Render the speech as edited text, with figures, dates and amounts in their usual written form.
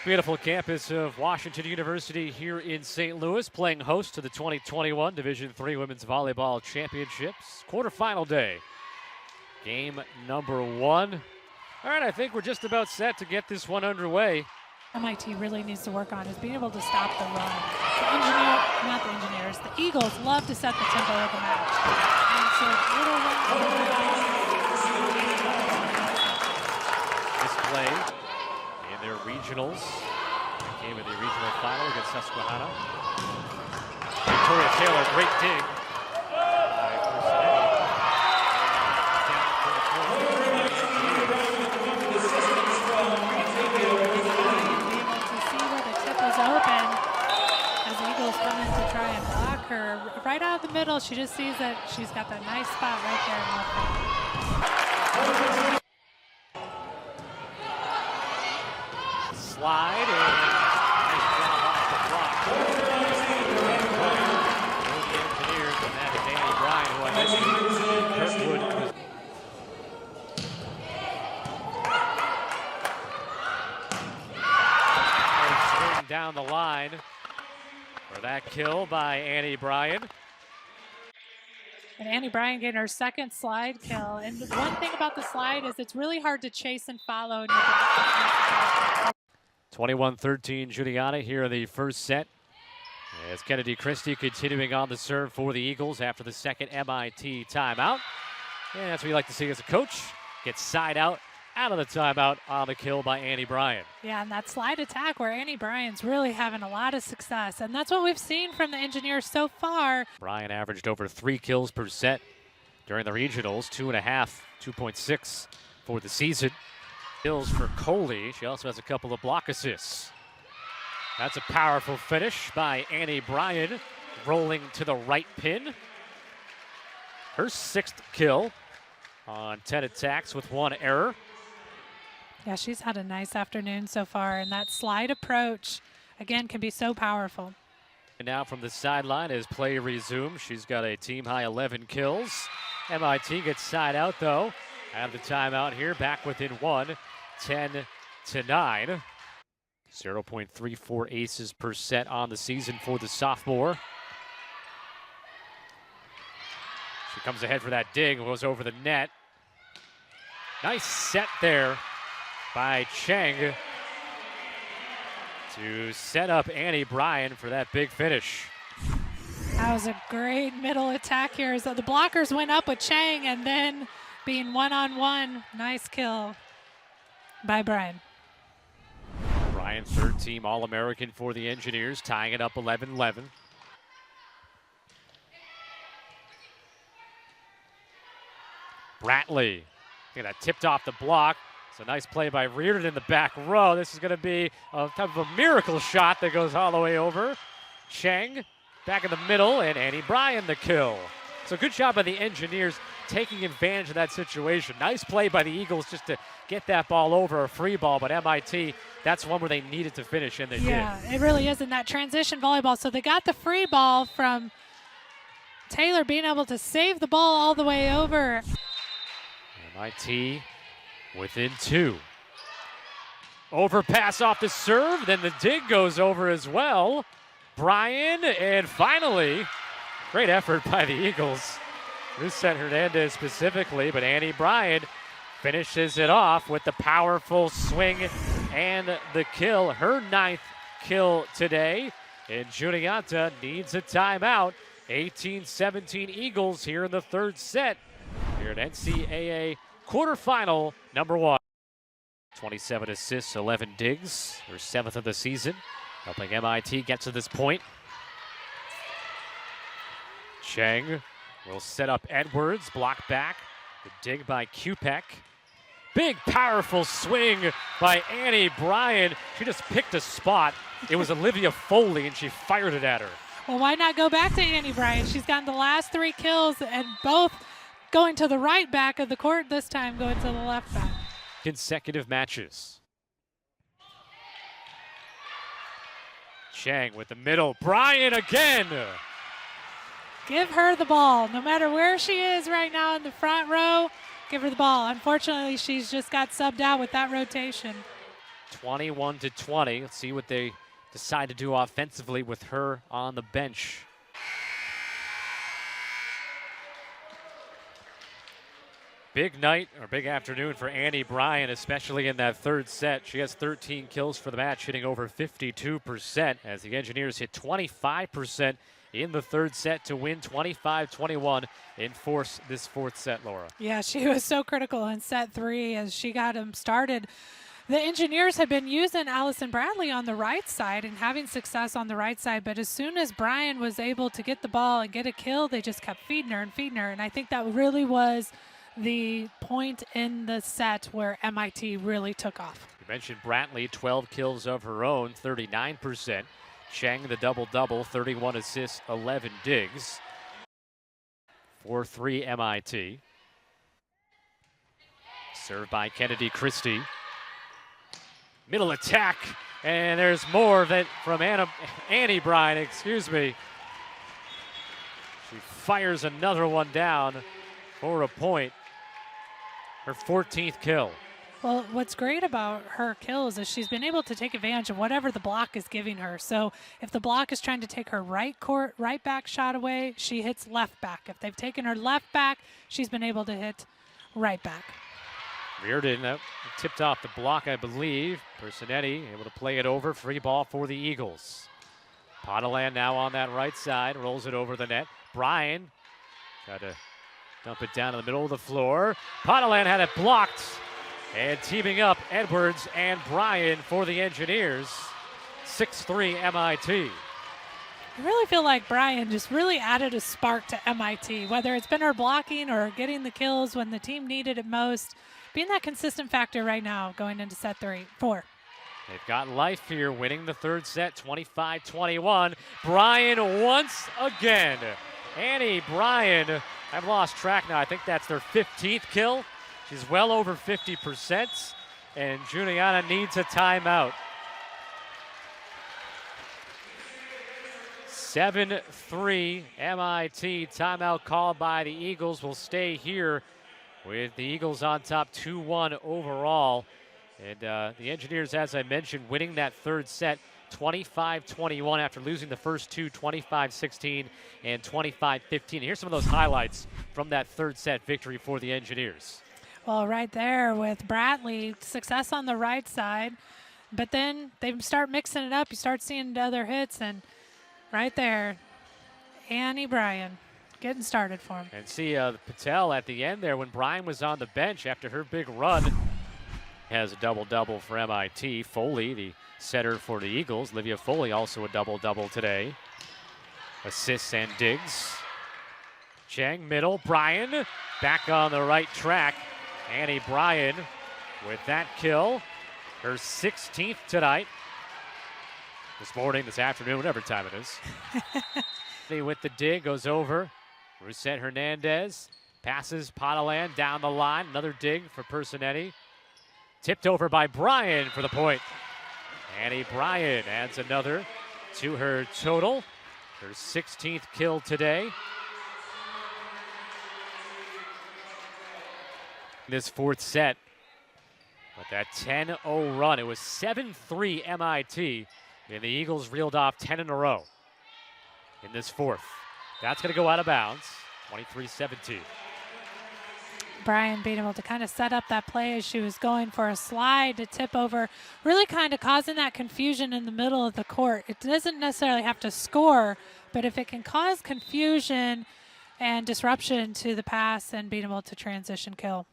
Beautiful campus of Washington University here in St. Louis, playing host to the 2021 Division III Women's Volleyball Championships. Quarterfinal day. Game number 1. All right, I think we're just about set to get this one underway. MIT really needs to work on is being able to stop the run. The Eagles love to set the tempo of the match. And so Display in their regionals. They came in the regional final against Susquehanna. Victoria Taylor, great dig. Right out of the middle, she just sees that she's got that nice spot right there in left hand. Slide and nice job off the block. The engineers, and that is Annie Bryan, who I mentioned. Kirkwood swing down the line for that kill by Annie Bryan. And Annie Bryan getting her second slide kill. And the one thing about the slide is it's really hard to chase and follow. 21-13 Juniata here in the first set. As Kennedy Christie continuing on the serve for the Eagles after the second MIT timeout. And that's what you like to see as a coach. Get side out of the timeout on the kill by Annie Bryan. Yeah, and that slide attack where Annie Bryan's really having a lot of success. And that's what we've seen from the Engineers so far. Bryan averaged over 3 kills per set during the regionals, 2.5, 2.6 for the season. Kills for Coley. She also has a couple of block assists. That's a powerful finish by Annie Bryan, rolling to the right pin. Her 6th kill on 10 attacks with 1 error. Yeah, she's had a nice afternoon so far, and that slide approach, again, can be so powerful. And now from the sideline as play resumes, she's got a team-high 11 kills. MIT gets side out, though, out of the timeout here, back within 1, 10-9. 0.34 aces per set on the season for the sophomore. She comes ahead for that dig, goes over the net. Nice set there by Cheng to set up Annie Bryan for that big finish. That was a great middle attack here. So the blockers went up with Cheng and then being one-on-one. Nice kill by Bryan. Bryan, third team All-American for the Engineers, tying it up 11-11. Bratley, that tipped off the block. It's a nice play by Reardon in the back row. This is going to be a type of a miracle shot that goes all the way over. Cheng back in the middle, and Annie Bryan the kill. So good job by the Engineers taking advantage of that situation. Nice play by the Eagles just to get that ball over, a free ball, but MIT, that's one where they needed to finish, and they did. Yeah, it really is in that transition volleyball. So they got the free ball from Taylor being able to save the ball all the way over. MIT within 2. Overpass off the serve, then the dig goes over as well. Bryan, and finally, great effort by the Eagles. Lucette Hernandez specifically, but Annie Bryan finishes it off with the powerful swing and the kill. Her 9th kill today, and Juniata needs a timeout. 18-17 Eagles here in the third set. Here at NCAA quarterfinal number 1. 27 assists, 11 digs, her 7th of the season, helping MIT get to this point. Cheng will set up Edwards, block back, the dig by Kupek. Big, powerful swing by Annie Bryan. She just picked a spot. It was Olivia Foley, and she fired it at her. Well, why not go back to Annie Bryan? She's gotten the last 3 kills, and both going to the right back of the court, this time going to the left back. Consecutive matches. Cheng with the middle. Bryan again. Give her the ball. No matter where she is right now in the front row, give her the ball. Unfortunately, she's just got subbed out with that rotation. 21-20. Let's see what they decide to do offensively with her on the bench. Big night, or big afternoon for Annie Bryan, especially in that third set. She has 13 kills for the match, hitting over 52%, as the Engineers hit 25% in the third set to win 25-21 and force this fourth set, Laura. Yeah, she was so critical in set 3 as she got him started. The Engineers had been using Allison Bradley on the right side and having success on the right side, but as soon as Bryan was able to get the ball and get a kill, they just kept feeding her, and I think that really was the point in the set where MIT really took off. You mentioned Brantley, 12 kills of her own, 39%. Cheng, the double-double, 31 assists, 11 digs. 4-3 MIT. Served by Kennedy Christie. Middle attack, and there's more of it from Annie Bryan, excuse me. She fires another one down for a point. Her 14th kill. Well, what's great about her kills is she's been able to take advantage of whatever the block is giving her. So if the block is trying to take her right back shot away, she hits left back. If they've taken her left back, she's been able to hit right back. Reardon tipped off the block, I believe. Personetti able to play it over. Free ball for the Eagles. Potalan now on that right side, rolls it over the net. Bryan tried to dump it down in the middle of the floor. Potalan had it blocked. And teaming up, Edwards and Bryan for the Engineers. 6-3 MIT. I really feel like Bryan just really added a spark to MIT, whether it's been her blocking or getting the kills when the team needed it most. Being that consistent factor right now going into set 4. They've got life here, winning the third set, 25-21. Bryan once again. Annie Bryan, I've lost track now. I think that's their 15th kill. She's well over 50%, and Juniata needs a timeout. 7-3 MIT. Timeout called by the Eagles. Will stay here with the Eagles on top 2-1 overall. And the Engineers, as I mentioned, winning that third set 25-21 after losing the first two 25-16 and 25-15. Here's some of those highlights from that third set victory for the Engineers. Well, right there with Bradley, success on the right side, but then they start mixing it up. You start seeing the other hits, and right there, Annie Bryan getting started for him. And see Patel at the end there when Bryan was on the bench after her big run. Has a double-double for MIT. Foley, the setter for the Eagles. Livia Foley also a double-double today. Assists and digs. Cheng middle, Bryan back on the right track. Annie Bryan with that kill, her 16th tonight. This morning, this afternoon, whatever time it is. With the dig, goes over. Rousset Hernandez passes Potalan down the line. Another dig for Personetti. Tipped over by Bryan for the point. Annie Bryan adds another to her total. Her 16th kill today. This fourth set, but that 10-0 run, it was 7-3 MIT, and the Eagles reeled off 10 in a row in this fourth. That's going to go out of bounds, 23-17. Bryan being able to kind of set up that play as she was going for a slide to tip over, really kind of causing that confusion in the middle of the court. It doesn't necessarily have to score, but if it can cause confusion and disruption to the pass and being able to transition kill.